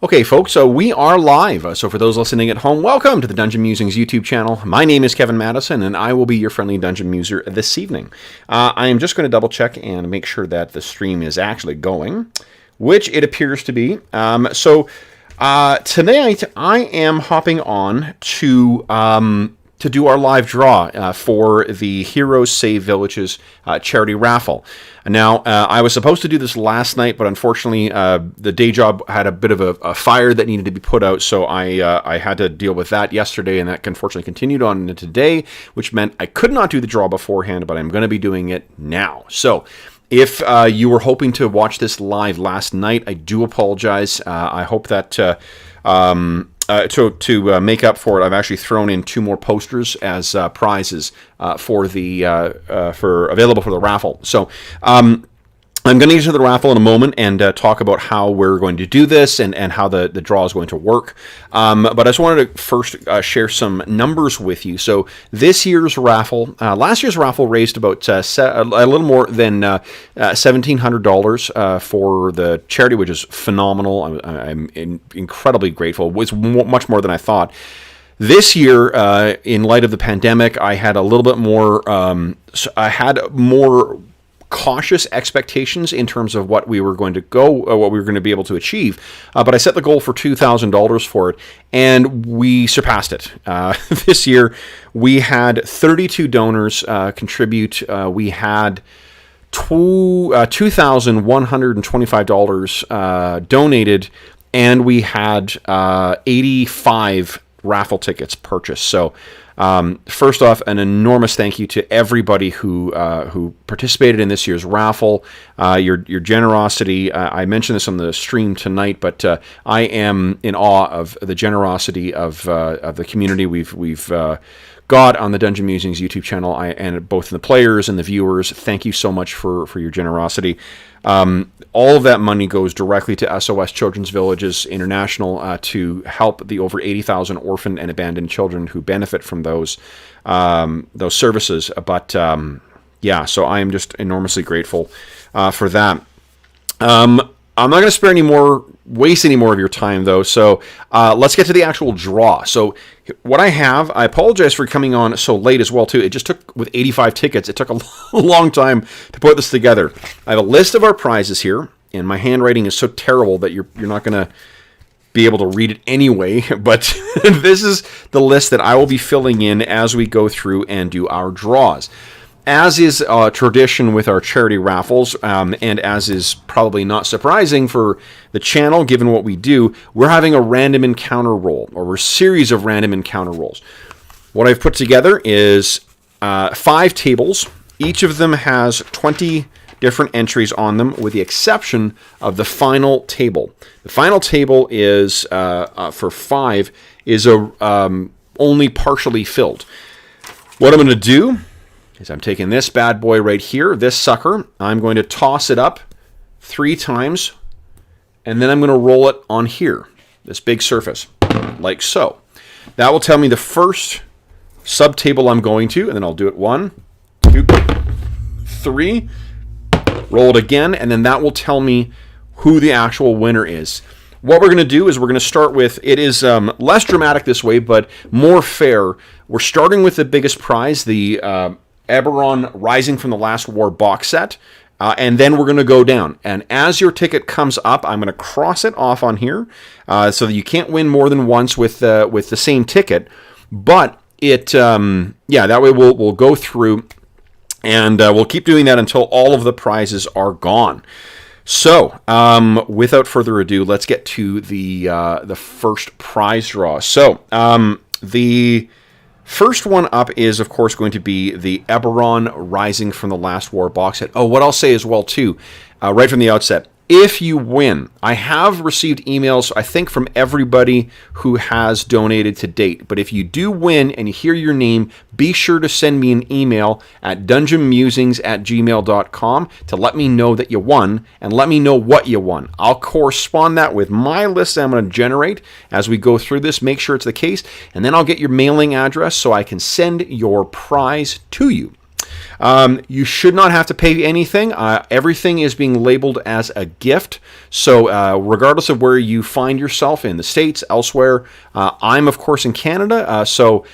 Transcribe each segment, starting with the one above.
Okay, folks, so we are live. So for those listening at home, welcome to the Dungeon Musings YouTube channel. My name is Kevin Madison, and I will be your friendly Dungeon Muser this evening. I am just going to double check and make sure that the stream is actually going, which it appears to be. Tonight I am hopping on to do our live draw for the Heroes Save Villages charity raffle. Now, I was supposed to do this last night, but unfortunately, the day job had a bit of a fire that needed to be put out, so I had to deal with that yesterday, and that unfortunately continued on into today, which meant I could not do the draw beforehand, but I'm going to be doing it now. So, if you were hoping to watch this live last night, I do apologize. I hope that to make up for it, I've actually thrown in 2 more posters as prizes for available for the raffle. So I'm going to get to the raffle in a moment and talk about how we're going to do this and how the draw is going to work. But I just wanted to first share some numbers with you. So this year's raffle, last year's raffle raised about a little more than $1,700 for the charity, which is phenomenal. I'm incredibly grateful. It was much more than I thought. This year, in light of the pandemic, I had a little bit more. I had more cautious expectations in terms of what we were going to what we were going to be able to achieve. But I set the goal for $2,000 for it, and we surpassed it. This year, we had 32 donors contribute. We had $2,125 donated, and we had 85 raffle tickets purchased. So, first off, an enormous thank you to everybody who participated in this year's raffle. Your generosity. I mentioned this on the stream tonight, but I am in awe of the generosity of the community we've got on the Dungeon Musings YouTube channel, and both the players and the viewers. Thank you so much for your generosity. All of that money goes directly to SOS Children's Villages International to help the over 80,000 orphaned and abandoned children who benefit from those services. But so I am just enormously grateful for that. I'm not going to waste any more of your time, though, so let's get to the actual draw. So what I apologize for coming on so late as well, too. It just took, with 85 tickets, it took a long time to put this together. I have a list of our prizes here, and my handwriting is so terrible that you're not going to be able to read it anyway, but this is the list that I will be filling in as we go through and do our draws. As is tradition with our charity raffles, and as is probably not surprising for the channel, given what we do, we're having a random encounter roll, or a series of random encounter rolls. What I've put together is 5 tables. Each of them has 20 different entries on them, with the exception of the final table. The final table is, for 5, is only partially filled. What I'm going to do is I'm taking this bad boy right here, this sucker. I'm going to toss it up 3 times, and then I'm going to roll it on here, this big surface, like so. That will tell me the first subtable I'm going to, and then I'll do it 1, 2, 3, roll it again, and then that will tell me who the actual winner is. What we're going to do is we're going to start with, it is less dramatic this way, but more fair. We're starting with the biggest prize, the Eberron Rising from the Last War box set, and then we're going to go down. And as your ticket comes up, I'm going to cross it off on here, so that you can't win more than once with the same ticket. But it, that way we'll go through, and we'll keep doing that until all of the prizes are gone. So, without further ado, let's get to the first prize draw. So, the first one up is, of course, going to be the Eberron Rising from the Last War box set. Oh, what I'll say as well, too, right from the outset, if you win, I have received emails, I think, from everybody who has donated to date. But if you do win and you hear your name, be sure to send me an email at dungeonmusings@gmail.com to let me know that you won, and let me know what you won. I'll correspond that with my list that I'm going to generate as we go through this, make sure it's the case, and then I'll get your mailing address so I can send your prize to you. You should not have to pay anything. Everything is being labeled as a gift. So regardless of where you find yourself in the States, elsewhere, I'm, of course, in Canada. So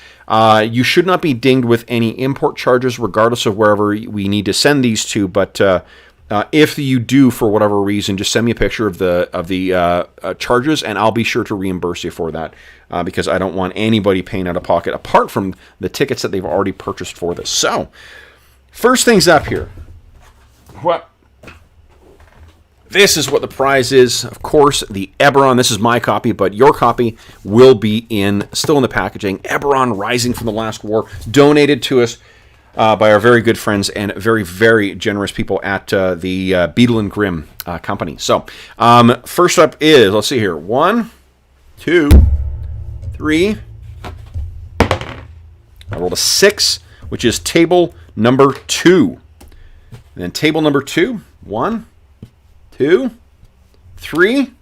you should not be dinged with any import charges, regardless of wherever we need to send these to. But if you do, for whatever reason, just send me a picture of the charges, and I'll be sure to reimburse you for that, because I don't want anybody paying out of pocket, apart from the tickets that they've already purchased for this. So, first things up here. What? This is what the prize is. Of course, the Eberron. This is my copy, but your copy will be still in the packaging. Eberron Rising from the Last War, donated to us by our very good friends and very, very generous people at the Beadle and Grimm company. So, first up is, let's see here, 1, 2, 3. I rolled a 6, which is table number 2. And then table number 2, 1, 2, 3.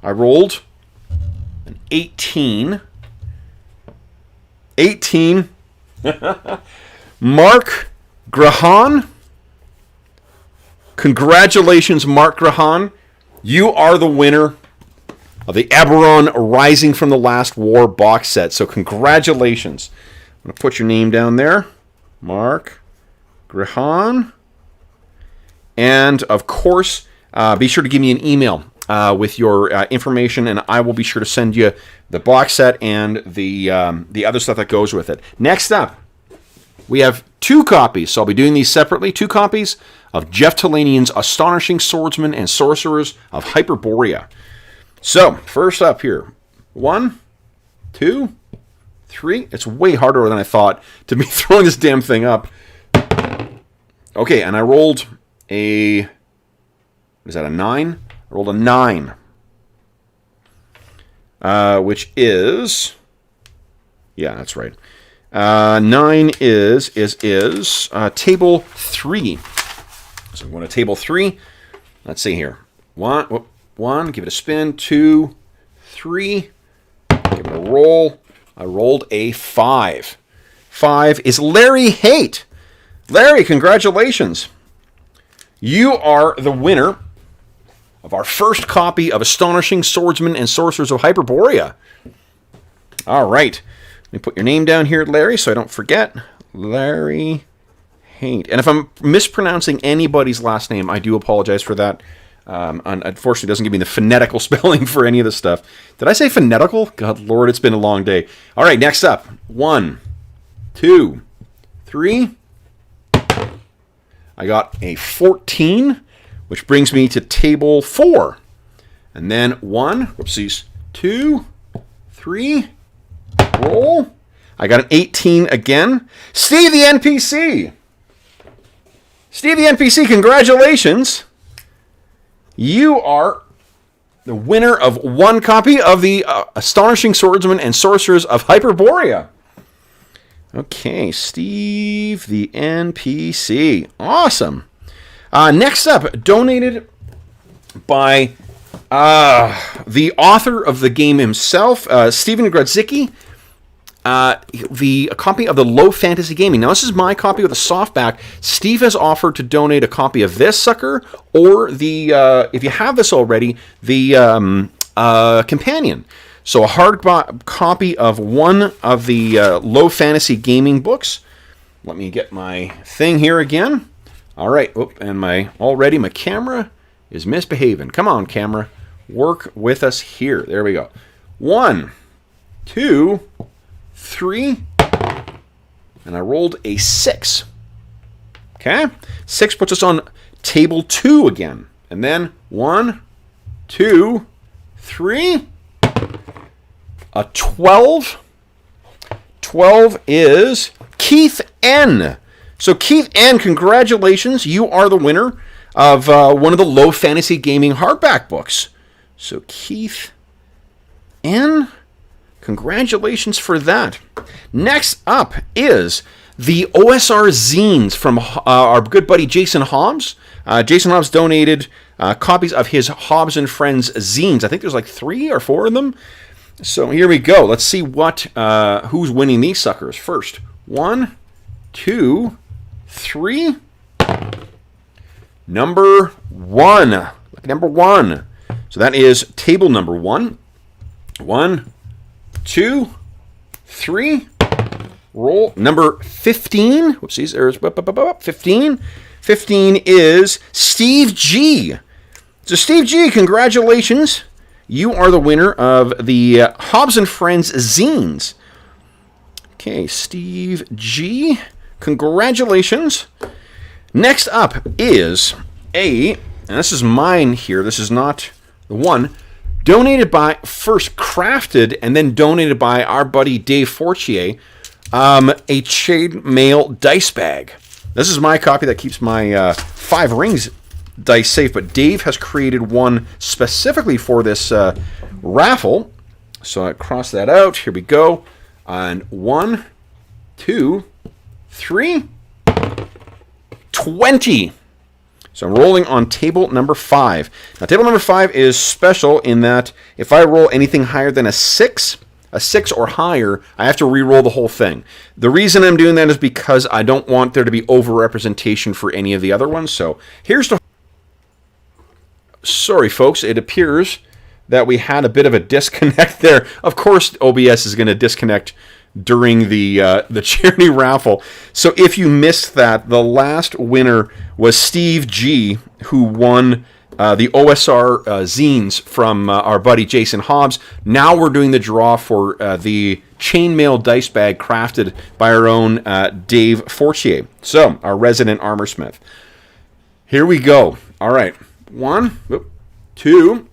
I rolled an 18. 18. Mark Grahan. Congratulations, Mark Grahan. You are the winner of the Eberron Rising from the Last War box set. So congratulations. I'm going to put your name down there. Mark Grahan. And, of course, be sure to give me an email with your information, and I will be sure to send you the box set and the other stuff that goes with it. Next up, we have 2 copies, so I'll be doing these separately. 2 copies of Jeff Talanian's Astonishing Swordsmen and Sorcerers of Hyperborea. So, first up here, 1, 2, 3. It's way harder than I thought to be throwing this damn thing up. Okay, and I rolled a 9? I rolled a 9. Which is, yeah, that's right. 9 is table 3. So I'm going to table 3. Let's see here. 1, give it a spin. 2, 3, give it a roll. I rolled a 5. 5 is Larry Haight. Larry, congratulations. You are the winner of our first copy of Astonishing Swordsmen and Sorcerers of Hyperborea. All right. Let me put your name down here, Larry, so I don't forget. Larry Haight. And if I'm mispronouncing anybody's last name, I do apologize for that. Unfortunately, it doesn't give me the phonetical spelling for any of this stuff. Did I say phonetical? God, Lord, it's been a long day. All right, next up. 1, 2, 3. I got a 14, which brings me to table 4. And then 1, whoopsies, 2, 3, roll. I got an 18 again. Steve the NPC. Steve the NPC, congratulations. You are the winner of 1 copy of the Astonishing Swordsmen and Sorcerers of Hyperborea. Okay, Steve the NPC. Awesome. Next up, donated by the author of the game himself, Stephen Grodzicki, a copy of the Low Fantasy Gaming. Now, this is my copy with a softback. Steve has offered to donate a copy of this sucker, or if you have this already, the companion. So a hard copy of one of the Low Fantasy Gaming books. Let me get my thing here again. All right, and my camera is misbehaving. Come on, camera. Work with us here. There we go. 1, 2, 3, and I rolled a 6. Okay? 6 puts us on table 2 again. And then 1, 2, 3, a 12. 12 is Keith N. So Keith N., congratulations. You are the winner of one of the Low Fantasy Gaming hardback books. So Keith N., congratulations for that. Next up is the OSR zines from our good buddy Jason Hobbs. Jason Hobbs donated copies of his Hobbs and Friends zines. I think there's like 3 or 4 of them. So here we go. Let's see who's winning these suckers first. 1, 2, 3. Number 1. Look at number 1. So that is table number 1. 1, 2, 3. Roll. Number 15. Whoopsies. There's 15. 15 is Steve G. So Steve G, congratulations. You are the winner of the Hobbs and Friends zines. Okay, Steve G. Congratulations. Next up is and this is mine here. This is not the one. Donated by, first crafted and then donated by our buddy Dave Fortier, a chainmail dice bag. This is my copy that keeps my 5 rings dice safe, but Dave has created one specifically for this raffle. So I cross that out. Here we go. And 1, 2, 3, 20. So I'm rolling on table number 5. Now, table number 5 is special in that if I roll anything higher than a 6 or higher, I have to re-roll the whole thing. The reason I'm doing that is because I don't want there to be over-representation for any of the other ones. So here's the... Sorry, folks. It appears that we had a bit of a disconnect there. Of course, OBS is going to disconnect during the charity raffle. So if you missed that, the last winner was Steve G, who won the OSR zines from our buddy Jason Hobbs. Now we're doing the draw for the chainmail dice bag crafted by our own Dave Fortier. So, our resident armor smith. Here we go. All right. 1, 2,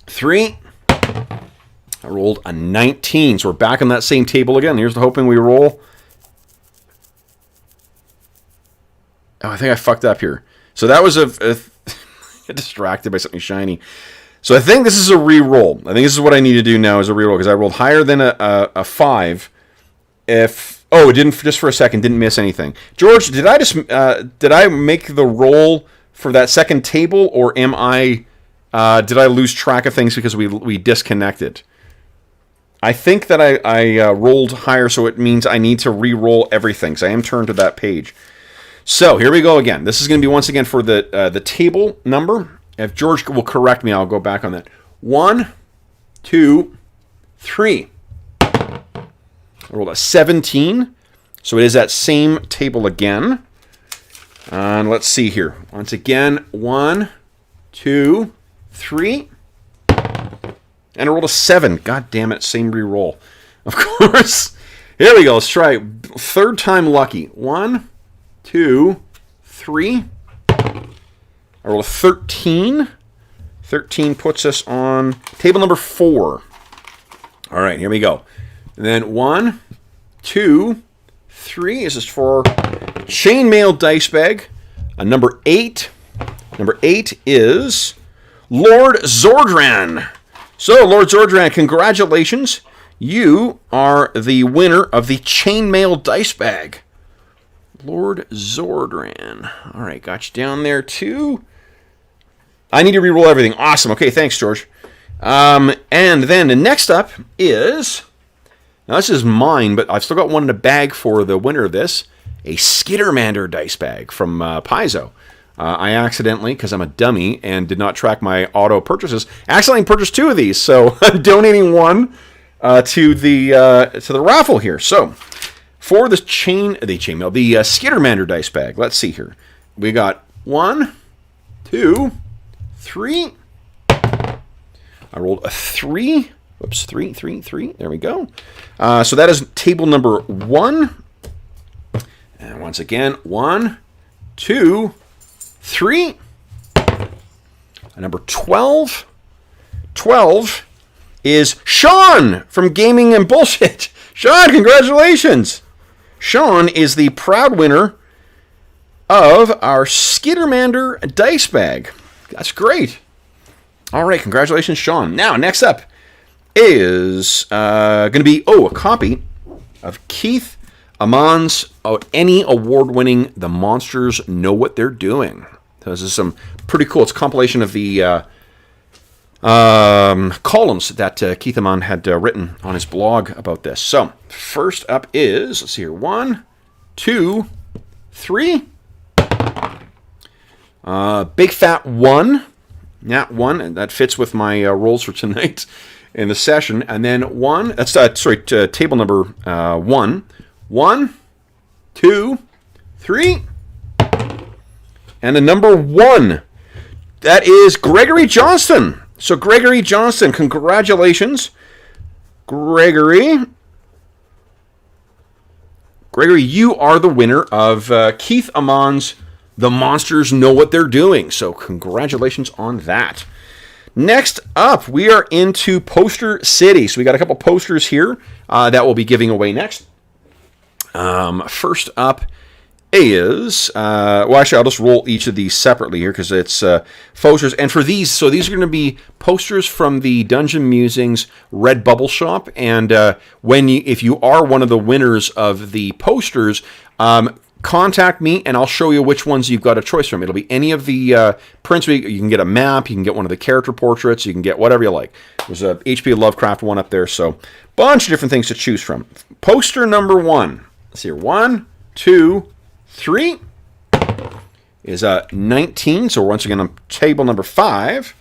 3. I rolled a 19, so we're back on that same table again. Here's the hoping we roll. Oh, I think I fucked up here. So that was distracted by something shiny. So I think this is a re-roll. I think this is what I need to do now is a re-roll because I rolled higher than a 5. It didn't, just for a second, didn't miss anything. George, did I make the roll for that second table, or did I lose track of things because we disconnected? I think that I rolled higher, so it means I need to re-roll everything. So I am turned to that page. So here we go again. This is going to be once again for the table number. If George will correct me, I'll go back on that. 1, 2, 3. I rolled a 17. So it is that same table again. And let's see here. Once again, 1, 2, 3. And I rolled a 7. God damn it, same re-roll. Of course. Here we go. Let's try. Third time lucky. 1, 2, 3. I rolled a 13. 13 puts us on table number 4. All right, here we go. And then 1, 2, 3. This is for chainmail dice bag. Number 8. Number 8 is Lord Zordran. So, Lord Zordran, congratulations. You are the winner of the chainmail dice bag. Lord Zordran. All right, got you down there too. I need to re-roll everything. Awesome. Okay, thanks, George. And then the next up is... Now, this is mine, but I've still got one in the bag for the winner of this. A Skittermander dice bag from Paizo. I accidentally, because I'm a dummy and did not track my auto purchases, accidentally purchased 2 of these. So I'm donating one to the raffle here. So for the chainmail, the Skittermander dice bag. Let's see here. We got 1, 2, 3. I rolled a 3. Whoops, 3, 3, 3. There we go. So that is table number 1. And once again, 1, 2, 3. Number 12. 12 is Sean from Gaming and Bullshit. Sean, congratulations. Sean is the proud winner of our Skittermander dice bag. That's great. All right, congratulations, Sean. Now, next up is going to be, a copy of Keith Amon's any award-winning The Monsters Know What They're Doing. So this is some pretty cool. It's a compilation of the columns that Keith Amon had written on his blog about this. So, first up is, let's see here, 1, 2, 3. Big fat 1. Nat 1, and that fits with my rolls for tonight in the session. And then 1, that's, table number 1. 1, 2, 3. And the number 1, that is Gregory Johnston. So Gregory Johnston, congratulations. Gregory, you are the winner of Keith Amon's The Monsters Know What They're Doing. So congratulations on that. Next up, we are into Poster City. So we got a couple posters here that we'll be giving away next. First up is, well, actually, I'll just roll each of these separately here because it's posters. And for these, so these are going to be posters from the Dungeon Musings Red Bubble Shop. And if you are one of the winners of the posters, contact me and I'll show you which ones you've got a choice from. It'll be any of the prints. You can get a map, you can get one of the character portraits, you can get whatever you like. There's a H.P. Lovecraft one up there, so bunch of different things to choose from. Poster number 1. Let's see here. 1, 2, 3 is 19. So once again on table number 5.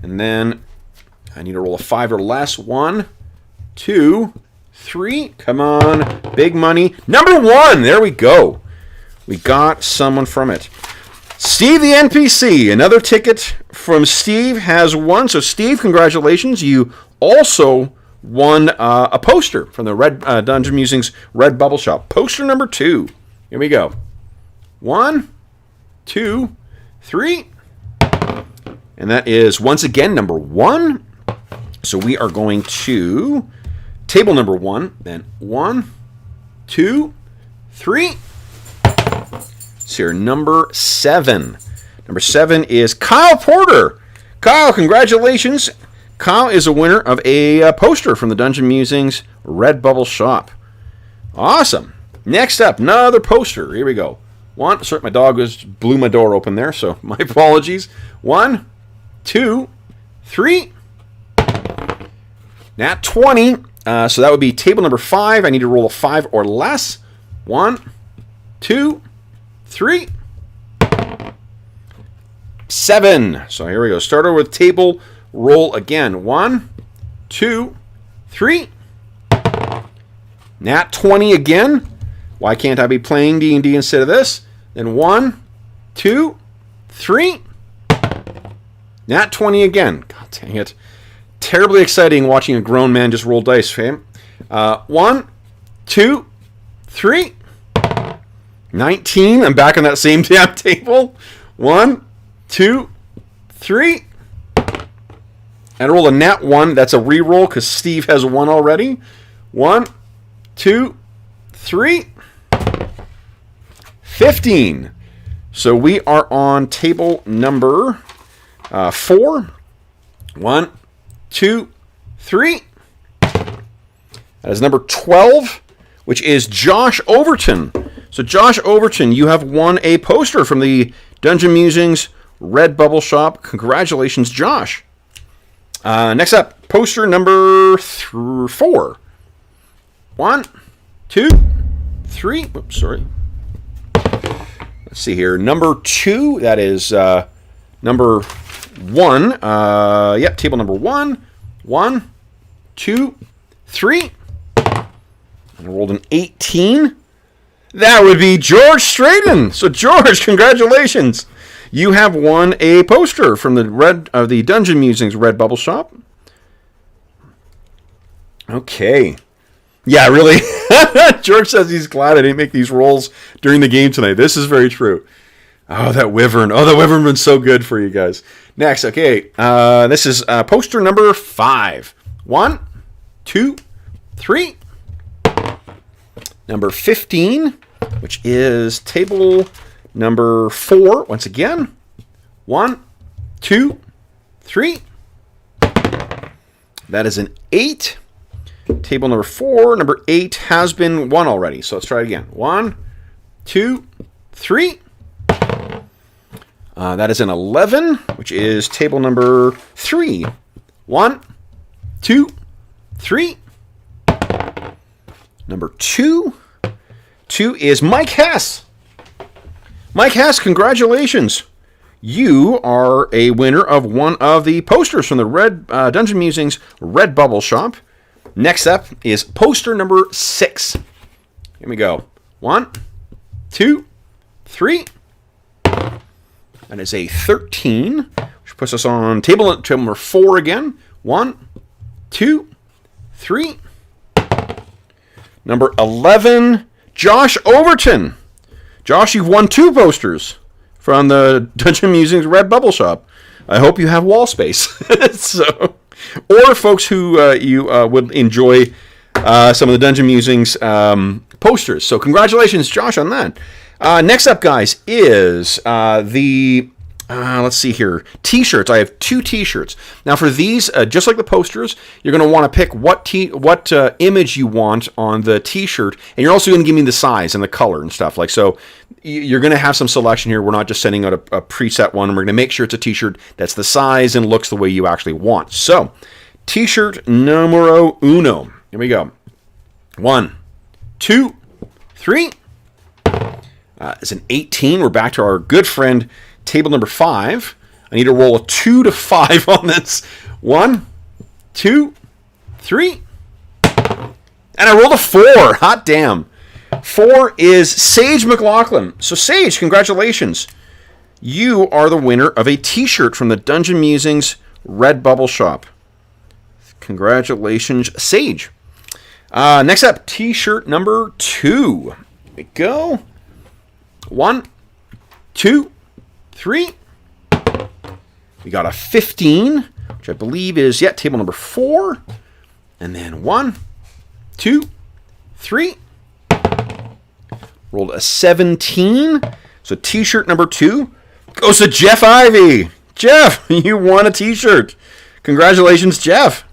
And then I need to roll a 5 or less. 1, 2, 3. Come on. Big money. Number 1. There we go. We got someone from it. Steve the NPC. Another ticket from Steve has won. So Steve, congratulations. You also won a poster from the Red Dungeon Musings Red Bubble Shop. Poster number 2. Here we go. 1, 2, 3. And that is, once again, number 1. So we are going to table number 1. Then 1, 2, 3. It's here, number 7. Number 7 is Kyle Porter. Kyle, congratulations. Kyle is a winner of a poster from the Dungeon Musings Red Bubble Shop. Awesome. Next up, another poster. Here we go. 1. Sorry, my dog blew my door open there, so my apologies. 1, 2, 3. Nat 20. So that would be table number 5. I need to roll a 5 or less. 1, 2, 3. 7. So here we go. Start over with table. Roll again. 1, 2, 3. Nat 20 again. Why can't I be playing D&D instead of this? Then 1, 2, 3. Nat 20 again. God dang it. Terribly exciting watching a grown man just roll dice, fam. 1, 2, 3. 19. I'm back on that same damn table. 1, 2, 3. And I roll a nat 1. That's a re-roll because Steve has 1 already. 1, 2, 3. 15. So we are on table number 4. 1, 2, 3. That is number 12, which is Josh Overton. So Josh Overton, you have won a poster from the Dungeon Musings Red Bubble Shop. Congratulations, Josh. Next up, poster number 4. 1, 2, 3. Oops, sorry. Let's see here. Number 2, that is number 1. Yep, table number 1. 1, 2, 3. And I rolled an 18. That would be George Straden. So George, congratulations. You have won a poster from the Dungeon Musings Red Bubble Shop. Okay. Yeah, really. George says he's glad I didn't make these rolls during the game tonight. This is very true. Oh, that wyvern. Oh, the wyvern been so good for you guys. Next, okay. This is poster number 5. 1, 2, 3. Number 15, which is table number 4. Once again. 1, 2, 3. That is an 8. Table number 4, number 8 has been won already. So let's try it again. 1, 2, 3. That is an 11, which is table number 3. 1, 2, 3. Number 2. 2 is Mike Hess. Mike Hess, congratulations. You are a winner of one of the posters from the Red Dungeon Musings Redbubble shop. Next up is poster number 6. Here we go. 1, 2, 3. That is a 13, which puts us on table number 4 again. 1, 2, 3. Number 11, Josh Overton. Josh, you've won 2 posters from the Dungeon Musings Redbubble shop. I hope you have wall space. Or folks who would enjoy some of the Dungeon Musings posters. So congratulations, Josh, on that. Next up, guys, is let's see here, T-shirts. I have 2 T-shirts. Now, for these, just like the posters, you're going to want to pick what image you want on the T-shirt, and you're also going to give me the size and the color and stuff. Like so, you're going to have some selection here. We're not just sending out a preset one. We're going to make sure it's a T-shirt that's the size and looks the way you actually want. So, T-shirt numero 1. Here we go. 1, 2, 3. It's an 18. We're back to our good friend, table number 5. I need to roll a 2 to 5 on this. 1, 2, 3. And I rolled a 4. Hot damn. 4 is Sage MacLeod. So Sage, congratulations. You are the winner of a T-shirt from the Dungeon Musings Redbubble shop. Congratulations, Sage. Next up, T-shirt number 2. Here we go. 1, 2, 3. We got a 15, which I believe is, table number 4. And then 1, 2, 3. Rolled a 17. So T-shirt number 2 goes to Jeff Ivey. Jeff, you won a T-shirt. Congratulations, Jeff.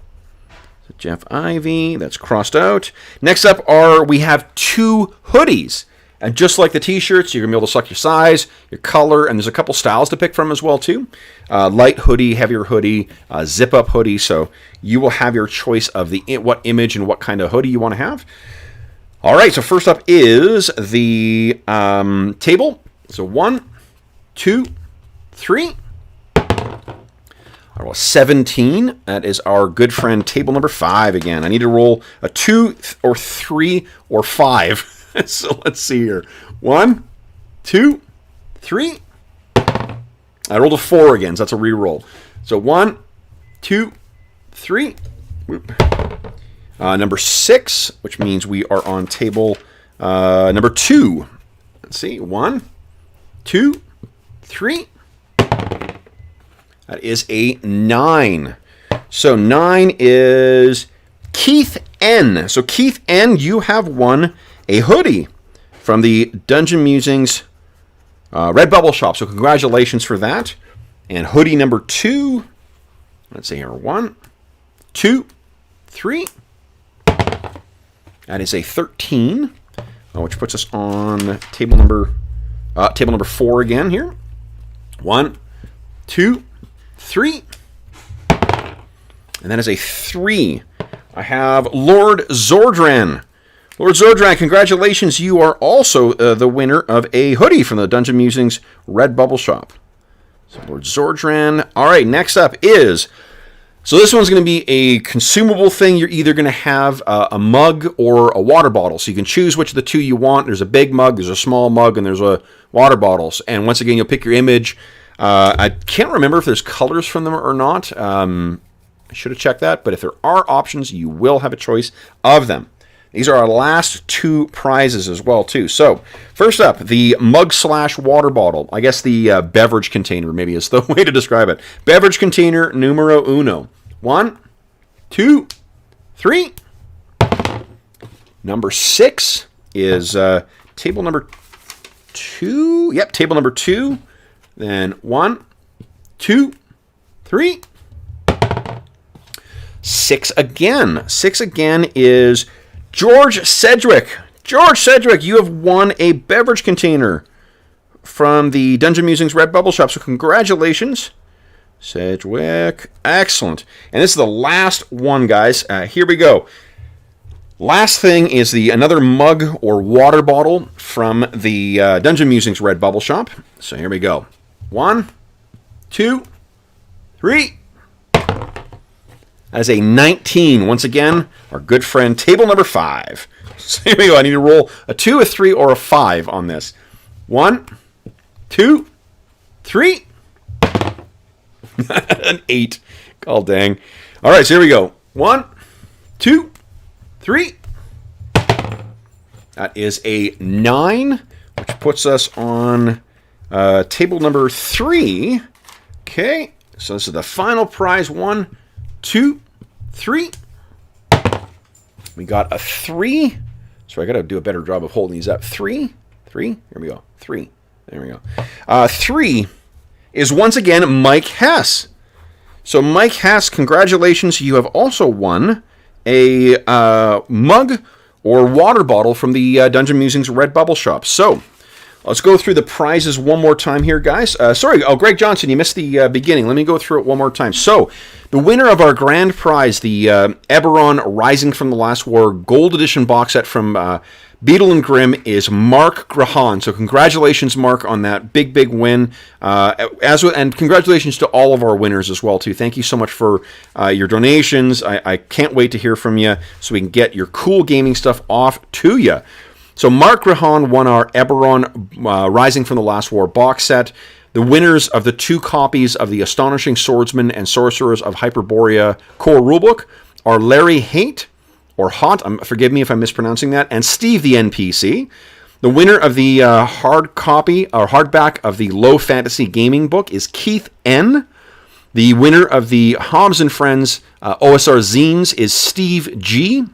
So Jeff Ivey, that's crossed out. Next up we have 2 hoodies. And just like the T-shirts, you're going to be able to select your size, your color, and there's a couple styles to pick from as well, too. Light hoodie, heavier hoodie, zip-up hoodie. So you will have your choice of what image and what kind of hoodie you want to have. All right, so first up is the table. So 1, 2, 3. I roll 17. That is our good friend table number 5 again. I need to roll a 2 or 3 or 5. So let's see here. 1, 2, 3. I rolled a 4 again, so that's a re-roll. So 1, 2, 3. Number 6, which means we are on table number 2. Let's see. 1, 2, 3. That is a 9. So 9 is Keith N. So Keith N, you have won a hoodie from the Dungeon Musings Redbubble shop. So congratulations for that. And hoodie number 2. Let's see here. 1, 2, 3. That is a 13, which puts us on table number 4 again here. 1, 2, 3. And that is a 3. I have Lord Zordran. Lord Zordran, congratulations. You are also the winner of a hoodie from the Dungeon Musings Redbubble shop. So Lord Zordran. All right, next up is... So this one's going to be a consumable thing. You're either going to have a mug or a water bottle. So you can choose which of the 2 you want. There's a big mug, there's a small mug, and there's a water bottles. And once again, you'll pick your image. I can't remember if there's colors from them or not. I should have checked that. But if there are options, you will have a choice of them. These are our last 2 prizes as well, too. So, first up, the mug/water bottle. I guess the beverage container maybe is the way to describe it. Beverage container numero 1. 1, 2, 3. Number 6 is table number 2. Yep, table number 2. Then 1, 2, 3. 6 again. 6 again is... George Sedgwick. George Sedgwick, you have won a beverage container from the Dungeon Musings Redbubble shop. So congratulations, Sedgwick. Excellent. And this is the last one, guys. Here we go. Last thing is another mug or water bottle from the Dungeon Musings Redbubble shop. So here we go. 1, 2, 3. That is a 19. Once again, our good friend, table number 5. So here we go. I need to roll a 2, a 3, or a 5 on this. 1, 2, 3. An 8. Oh, dang. All right, so here we go. 1, 2, 3. That is a 9, which puts us on table number 3. Okay, so this is the final prize. 1, 2, 3. We got a 3. So I got to do a better job of holding these up. 3. Here we go. 3. There we go. 3 is once again Mike Hess. So Mike Hess, congratulations. You have also won a mug or water bottle from the Dungeon Musings Redbubble shop. So let's go through the prizes one more time here, guys. Greg Johnson, you missed the beginning. Let me go through it one more time. So the winner of our grand prize, the Eberron Rising from the Last War Gold Edition box set from Beetle and Grimm, is Mark Grahan. So congratulations, Mark, on that big win. And congratulations to all of our winners as well, too. Thank you so much for your donations. I can't wait to hear from you so we can get your cool gaming stuff off to you. So Mark Grahan won our Eberron Rising from the Last War box set. The winners of the 2 copies of the Astonishing Swordsmen and Sorcerers of Hyperborea core rulebook are Larry Haight, or Hot, forgive me if I'm mispronouncing that, and Steve the NPC. The winner of the hard copy or hardback of the Low Fantasy Gaming book is Keith N. The winner of the Hobbs and Friends OSR Zines is Steve G.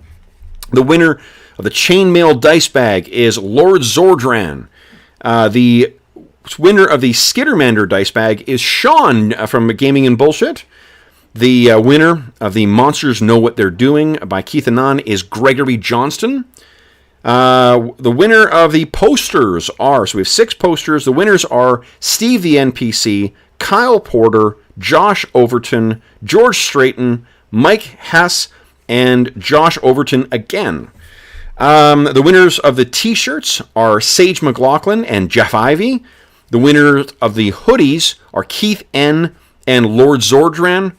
The winner of the Chainmail Dice Bag is Lord Zordran. The winner of the Skittermander Dice Bag is Sean from Gaming and Bullshit. The winner of the Monsters Know What They're Doing by Keith Annan is Gregory Johnston. The winner of the posters are, so we have 6 posters. The winners are Steve the NPC, Kyle Porter, Josh Overton, George Straighton, Mike Hess, and Josh Overton again. The winners of the t-shirts are Sage McLaughlin and Jeff Ivey. The winners of the hoodies are Keith N. and Lord Zordran.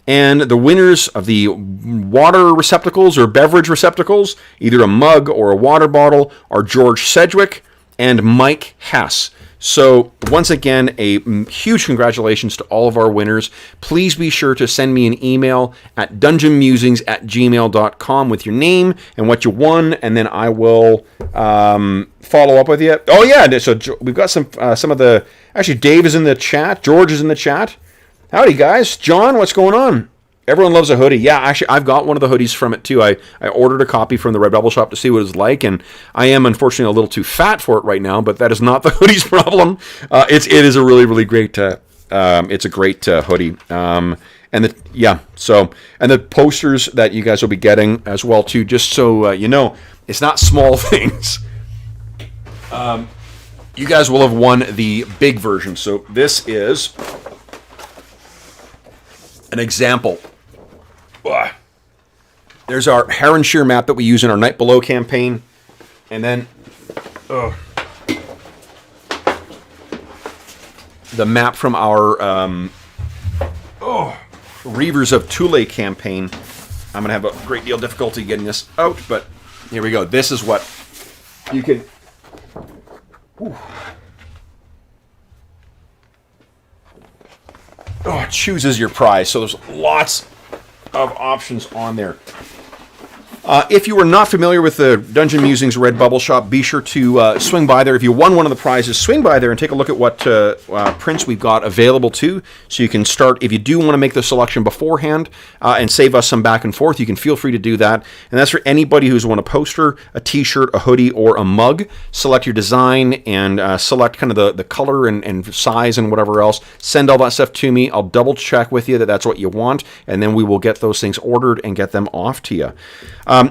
And the winners of the water receptacles or beverage receptacles, either a mug or a water bottle, are George Sedgwick and Mike Hess. So once again, a huge congratulations to all of our winners. Please be sure to send me an email at dungeonmusings@gmail.com with your name and what you won, and then I will follow up with you. Oh yeah, so we've got some of the... Actually, Dave is in the chat. George is in the chat. Howdy, guys. John, what's going on? Everyone loves a hoodie. Yeah, actually, I've got one of the hoodies from it, too. I ordered a copy from the Redbubble shop to see what it's like, and I am, unfortunately, a little too fat for it right now, but that is not the hoodie's problem. It is a really, really great... it's a great hoodie. And the posters that you guys will be getting as well, too, just so you know, it's not small things. You guys will have won the big version. So this is... an example. There's our Heronshire map that we use in our Night Below campaign. And then the map from our Reavers of Thule campaign. I'm going to have a great deal of difficulty getting this out, but here we go. This is what you can... it chooses your prize, so there's lots of options on there. If you are not familiar with the Dungeon Musings Redbubble shop, be sure to swing by there. If you won one of the prizes, swing by there and take a look at what prints we've got available too. So you can start, if you do want to make the selection beforehand and save us some back and forth, you can feel free to do that. And that's for anybody who's won a poster, a t-shirt, a hoodie, or a mug. Select your design and select kind of the color and size and whatever else. Send all that stuff to me. I'll double check with you that that's what you want, and then we will get those things ordered and get them off to you.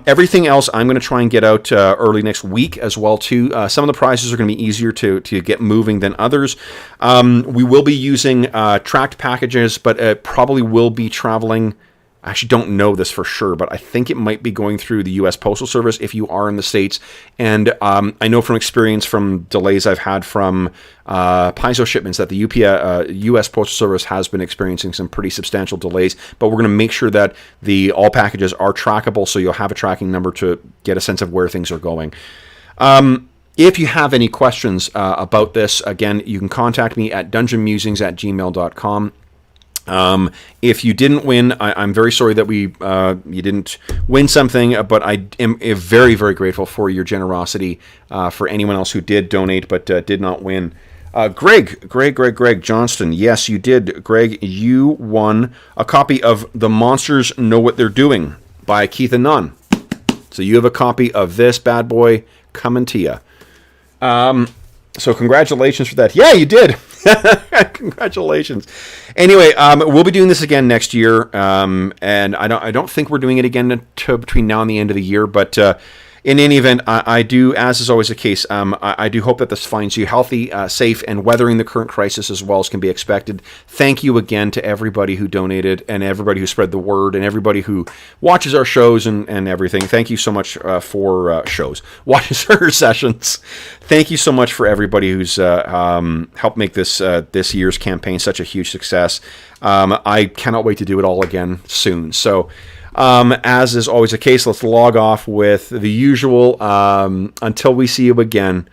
Everything else I'm going to try and get out early next week as well too. Some of the prizes are going to be easier to get moving than others. We will be using tracked packages, but it probably will be traveling I actually don't know this for sure, but I think it might be going through the U.S. Postal Service if you are in the States. And I know from experience from delays I've had from Paizo shipments that the U.S. Postal Service has been experiencing some pretty substantial delays. But we're going to make sure that all packages are trackable, so you'll have a tracking number to get a sense of where things are going. If you have any questions about this, again, you can contact me at dungeonmusings@gmail.com. If you didn't win, I'm very sorry that you didn't win something, but I am very, very grateful for your generosity for anyone else who did donate but did not win. Greg Johnston, yes, you did. Greg, you won a copy of The Monsters Know What They're Doing by Keith and Nunn. So you have a copy of this bad boy coming to you. So congratulations for that. Yeah, you did. Congratulations. Anyway, we'll be doing this again next year, and I don't think we're doing it again between now and the end of the year. But in any event, I do, as is always the case, I do hope that this finds you healthy, safe, and weathering the current crisis as well as can be expected. Thank you again to everybody who donated and everybody who spread the word and everybody who watches our shows and everything. Thank you so much for watches our sessions. Thank you so much for everybody who's helped make this year's campaign such a huge success. I cannot wait to do it all again soon. So, as is always the case, let's log off with the usual. Until we see you again,